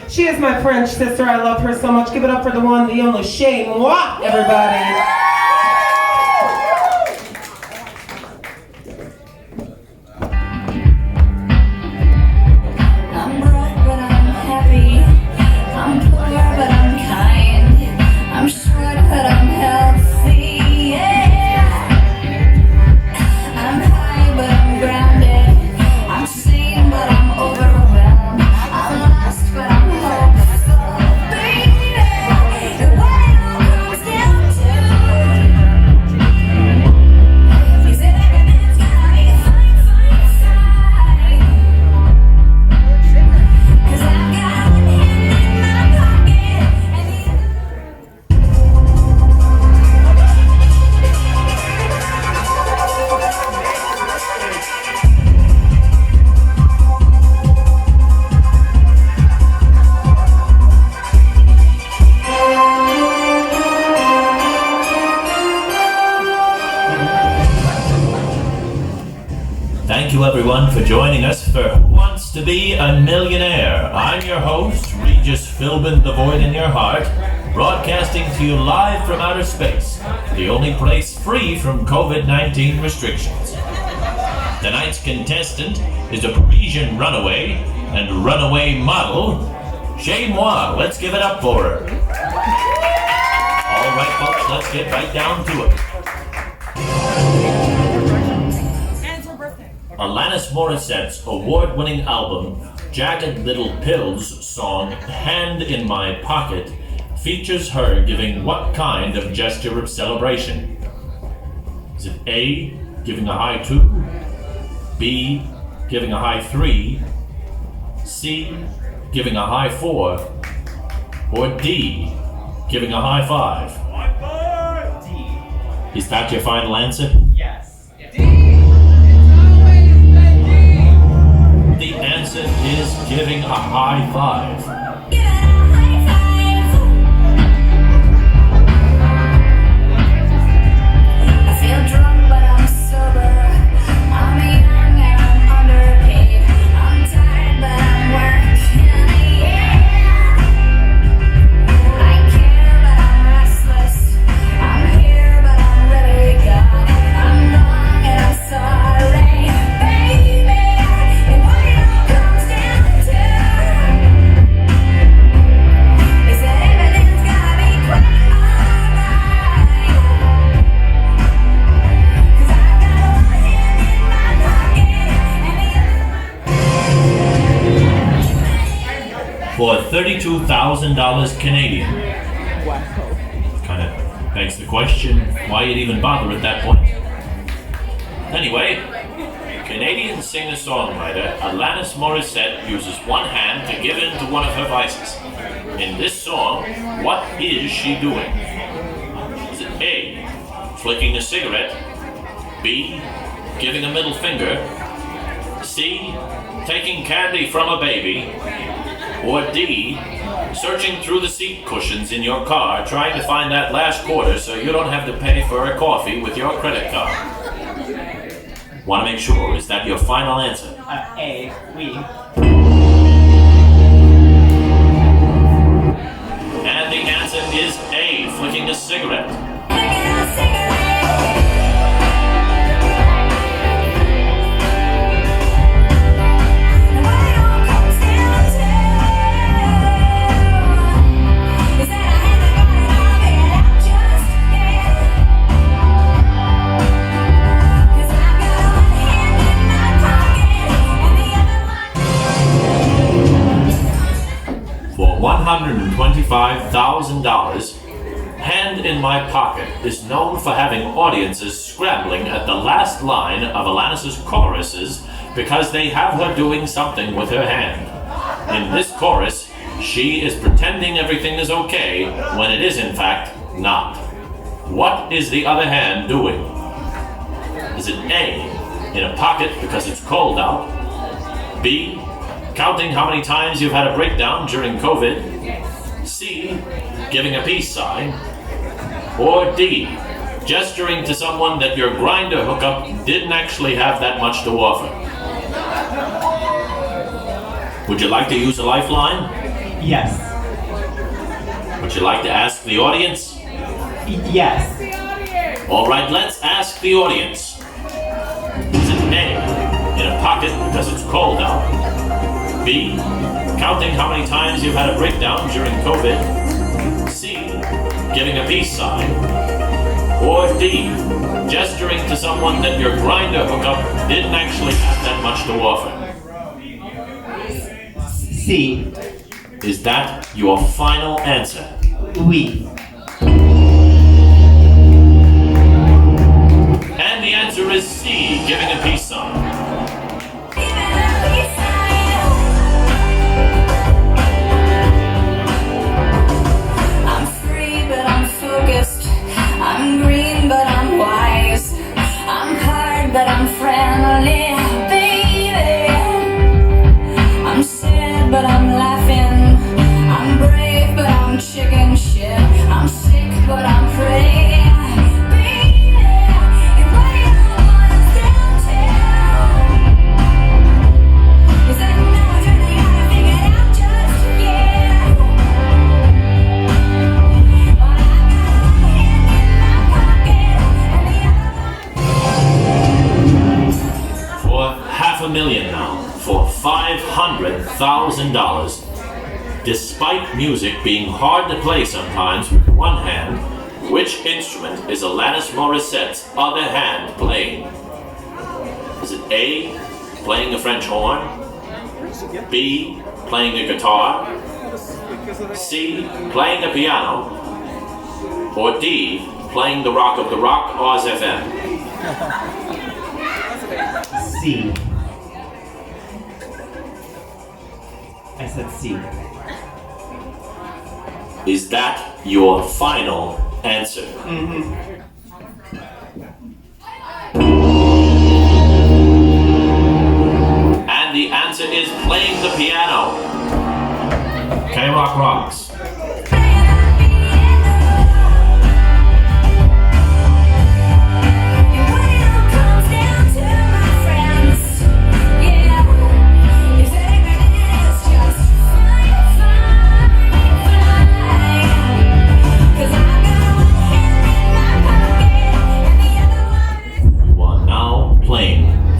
She is my French sister. I love her so much. Give it up for the one, the only Chez Moi, everybody. Thank you everyone for joining us for Who Wants to Be a Millionaire? I'm your host, Regis Philbin, the Void in Your Heart, broadcasting to you live from outer space, the only place free from COVID-19 restrictions. Tonight's contestant is a Parisian runaway and runaway model, Chez Moi. Let's give it up for her. All right, folks, let's get right down to it. Alanis Morissette's award-winning album, Jagged Little Pill's song, Hand in My Pocket, features her giving what kind of gesture of celebration? Is it A, giving a high 2, B, giving a high 3, C, giving a high 4, or D, giving a high 5? D. Is that your final answer? Yes. The answer is giving a high 5. For $32,000 Canadian. Kind of begs the question, why you'd even bother at that point. Anyway, Canadian singer-songwriter Alanis Morissette uses one hand to give in to one of her vices. In this song, what is she doing? Is it A, flicking a cigarette, B, giving a middle finger, C, taking candy from a baby, or D, searching through the seat cushions in your car trying to find that last quarter so you don't have to pay for a coffee with your credit card? Want to make sure, is that your final answer? A, oui. And the answer is A, flicking a cigarette. $125,000, Hand in My Pocket is known for having audiences scrambling at the last line of Alanis's choruses because they have her doing something with her hand. In this chorus, she is pretending everything is okay when it is in fact not. What is the other hand doing? Is it A, in a pocket because it's cold out? B, counting how many times you've had a breakdown during COVID? C, giving a peace sign? Or D, gesturing to someone that your grinder hookup didn't actually have that much to offer? Would you like to use a lifeline? Yes. Would you like to ask the audience? Yes. All right, let's ask the audience. Is it A, in a pocket because it's cold out? B, counting how many times you've had a breakdown during COVID? C, giving a peace sign? Or D, gesturing to someone that your grinder hookup didn't actually have that much to offer? C. Is that your final answer? Oui. And the answer is C, giving a peace sign. I'm free, but I'm focused. I'm green, but I'm wise. I'm hard, but I'm friendly, baby. I'm sad, but I'm laughing. I'm brave, but I'm chicken shit. I'm sick, but I'm pretty. Baby, you're waiting on us downtown. Is that now I'm trying to figure it out just yet? But I got one hand in my pocket and the other one. For $500,000 now, for $500,000. Despite music being hard to play sometimes with one hand, which instrument is Alanis Morissette's other hand playing? Is it A, playing a French horn? B, playing a guitar? C, playing a piano? Or D, playing the rock of the Rock Oz FM? C. I said C. Is that your final answer? And the answer is playing the piano. K-Rock rocks.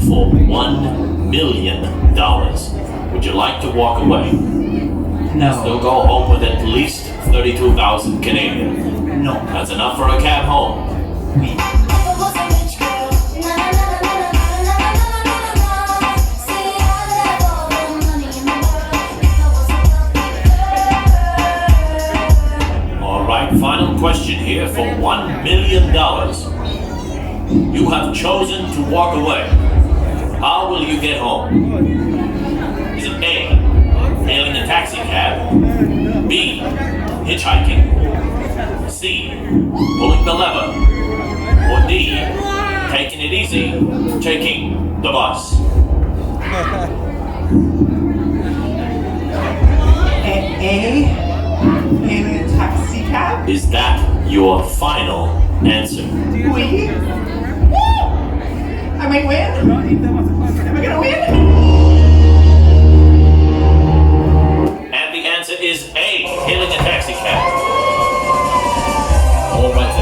For $1 million. Would you like to walk away? No. Still go home with at least 32,000 Canadian. No. That's enough for a cab home. Oui. All right, final question here for $1 million. You have chosen to walk away. How will you get home? Is it A, hailing a taxi cab? B, hitchhiking? C, pulling the lever? Or D, taking it easy, taking the bus? A. Hailing a taxi cab? Is that your final answer? Oui. I might win. Am I gonna win? And the answer is A, hailing a taxi cab. All right,